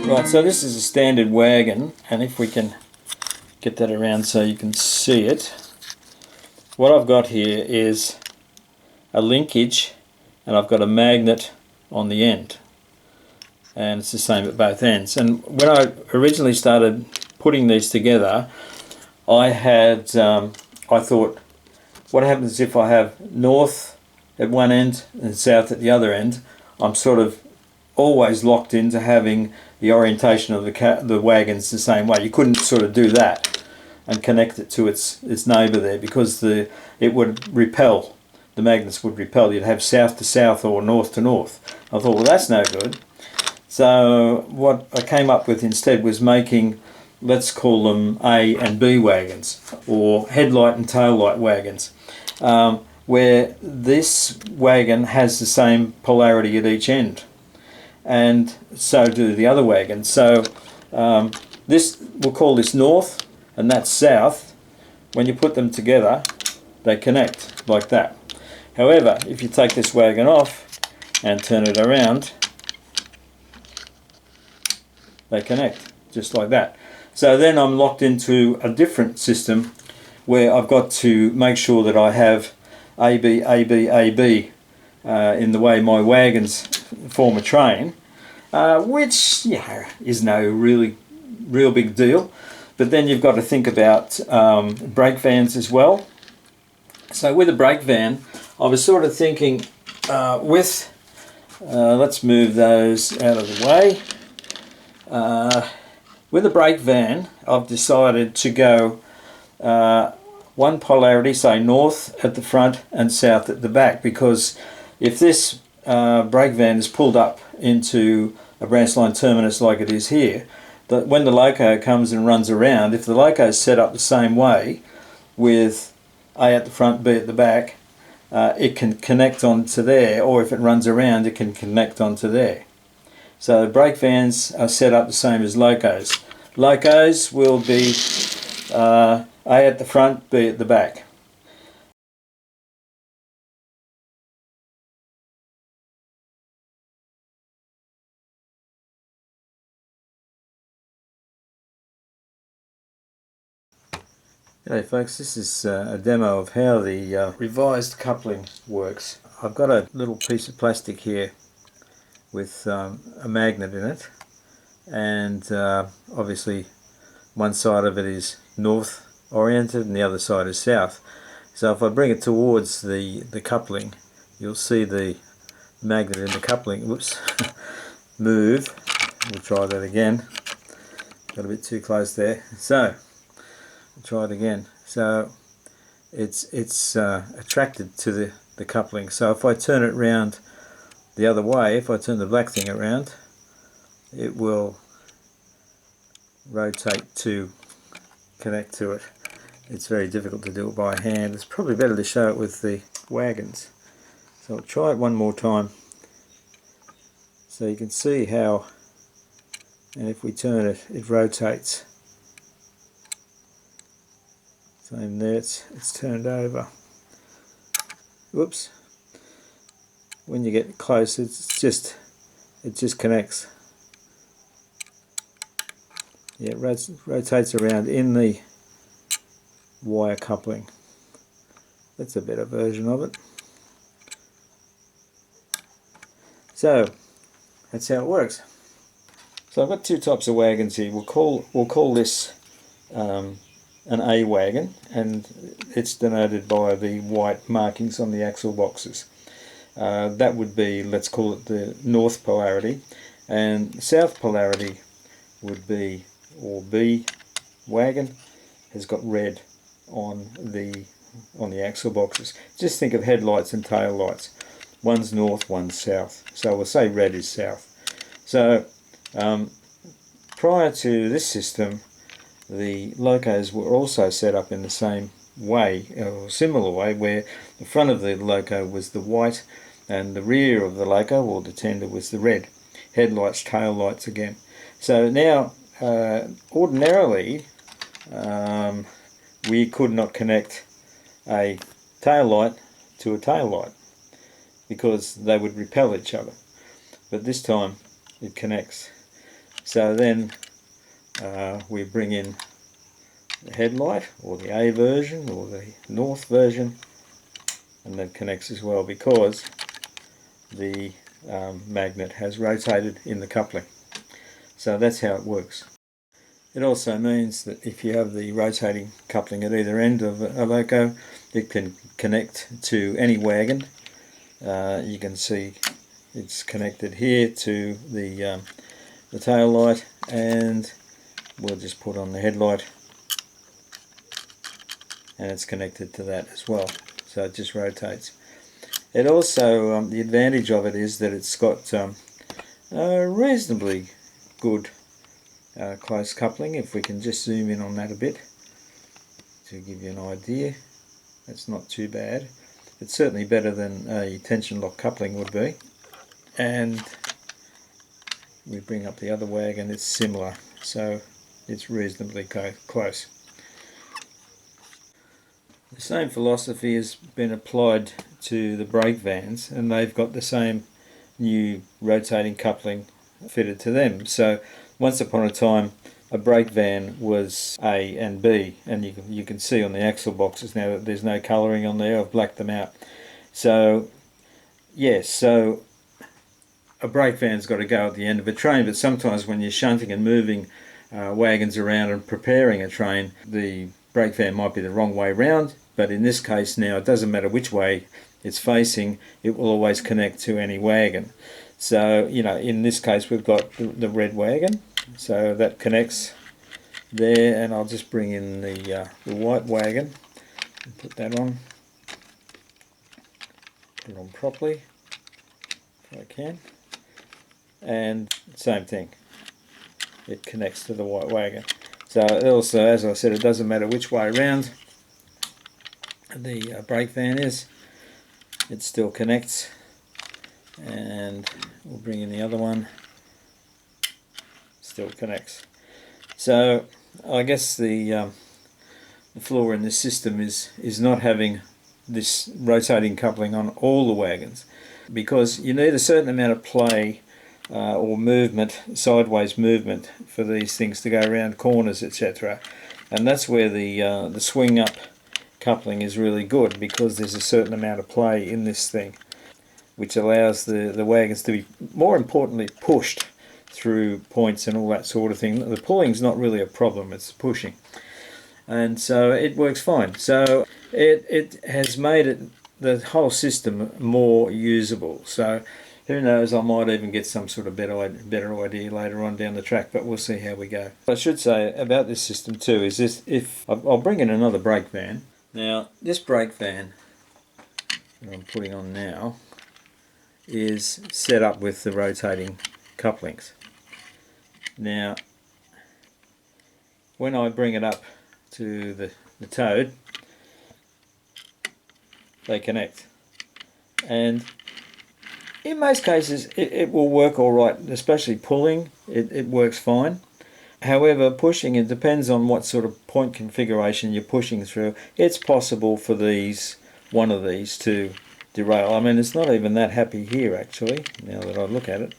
Right, so this is a standard wagon, and if we can get that around so you can see it, what I've got here is a linkage, and I've got a magnet on the end, and it's the same at both ends. And when I originally started putting these together, I thought, what happens if I have north at one end and south at the other end? I'm sort of always locked into having the orientation of the wagons the same way. You couldn't sort of do that and connect it to its neighbour there, because it would repel. The magnets would repel. You'd have south to south or north to north. I thought, well, that's no good. So what I came up with instead was making, let's call them A and B wagons, or headlight and tail light wagons, where this wagon has the same polarity at each end, and so do the other wagons. So this, we'll call this north and that's south. When you put them together, they connect like that. However, if you take this wagon off and turn it around, they connect just like that. So then I'm locked into a different system where I've got to make sure that I have AB, AB, AB in the way my wagons form a train, which is no real big deal. But then you've got to think about brake vans as well. So with a brake van, I was sort of thinking let's move those out of the way. With a brake van, I've decided to go one polarity, say north at the front and south at the back, because if this brake van is pulled up into a branch line terminus like it is here, when the loco comes and runs around, if the loco is set up the same way with A at the front, B at the back, it can connect onto there, or if it runs around it can connect onto there. So brake vans are set up the same as locos. Locos will be A at the front, B at the back. G'day folks, this is a demo of how the revised coupling works. I've got a little piece of plastic here with a magnet in it, and obviously one side of it is north oriented and the other side is south. So if I bring it towards the coupling, you'll see the magnet in the coupling, whoops, move. We'll try that again. Got a bit too close there. So I'll try it again. So it's attracted to the coupling. So if I turn it round the other way, if I turn the black thing around, it will rotate to connect to it. It's very difficult to do it by hand. It's probably better to show it with the wagons. So I'll try it one more time so you can see how, and if we turn it, it rotates. Same there, it's turned over. Whoops. When you get close, it just connects. Yeah, it rotates around in the wire coupling. That's a better version of it. So that's how it works. So I've got two types of wagons here. We'll call this an A wagon, and it's denoted by the white markings on the axle boxes. That would be, let's call it the north polarity, and south polarity would be, or B wagon has got red on the axle boxes. Just think of headlights and tail lights. One's north, one's south. So we'll say red is south. So prior to this system, the locos were also set up in the same way, or similar way, where the front of the loco was the white and the rear of the loco, or the tender, was the red. Headlights, tail lights again. So now, ordinarily, we could not connect a tail light to a tail light because they would repel each other. But this time it connects. So then we bring in the headlight, or the A version, or the north version, and that connects as well because the magnet has rotated in the coupling. So that's how it works. It also means that if you have the rotating coupling at either end of a loco, it can connect to any wagon. You can see it's connected here to the tail light, and we'll just put on the headlight, and it's connected to that as well. So it just rotates. It also, the advantage of it is that it's got a reasonably good close coupling. If we can just zoom in on that a bit to give you an idea, that's not too bad. It's certainly better than a tension lock coupling would be. And we bring up the other wagon, it's similar, so it's reasonably close. The same philosophy has been applied to the brake vans, and they've got the same new rotating coupling fitted to them. So once upon a time a brake van was A and B, and you can see on the axle boxes now that there's no colouring on there. I've blacked them out. So yes, so a brake van's got to go at the end of a train, but sometimes when you're shunting and moving wagons around and preparing a train, the brake van might be the wrong way round. But in this case now, it doesn't matter which way it's facing, it will always connect to any wagon. So, you know, in this case we've got the red wagon, so that connects there, and I'll just bring in the white wagon and put that on. Put it on properly if I can. And same thing, it connects to the white wagon. So also, as I said, it doesn't matter which way around the brake van is, it still connects. And we'll bring in the other one, still connects. So I guess the flaw in this system is not having this rotating coupling on all the wagons, because you need a certain amount of play or movement, sideways movement, for these things to go around corners, etc. And that's where the swing up coupling is really good, because there's a certain amount of play in this thing, which allows the wagons to be, more importantly, pushed through points and all that sort of thing. The pulling's not really a problem, it's the pushing. And so it works fine. So it has made the whole system more usable. So who knows, I might even get some sort of better idea later on down the track, but we'll see how we go. What I should say about this system too is this: if I'll bring in another brake van. Now this brake van that I'm putting on now is set up with the rotating couplings. Now when I bring it up to the toad, they connect, and in most cases it will work all right, especially pulling, it works fine. However, pushing, it depends on what sort of point configuration you're pushing through. It's possible for one of these to derail. I mean, it's not even that happy here actually, now that I look at it,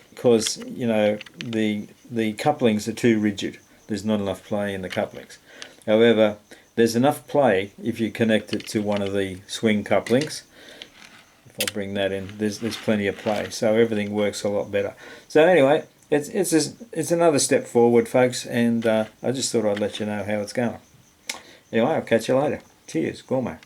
because you know the couplings are too rigid. There's not enough play in the couplings. However, there's enough play if you connect it to one of the swing couplings. If I bring that in, there's plenty of play, so everything works a lot better. So anyway, it's another step forward, folks, and I just thought I'd let you know how it's going. Anyway, I'll catch you later. Cheers, Gourmet.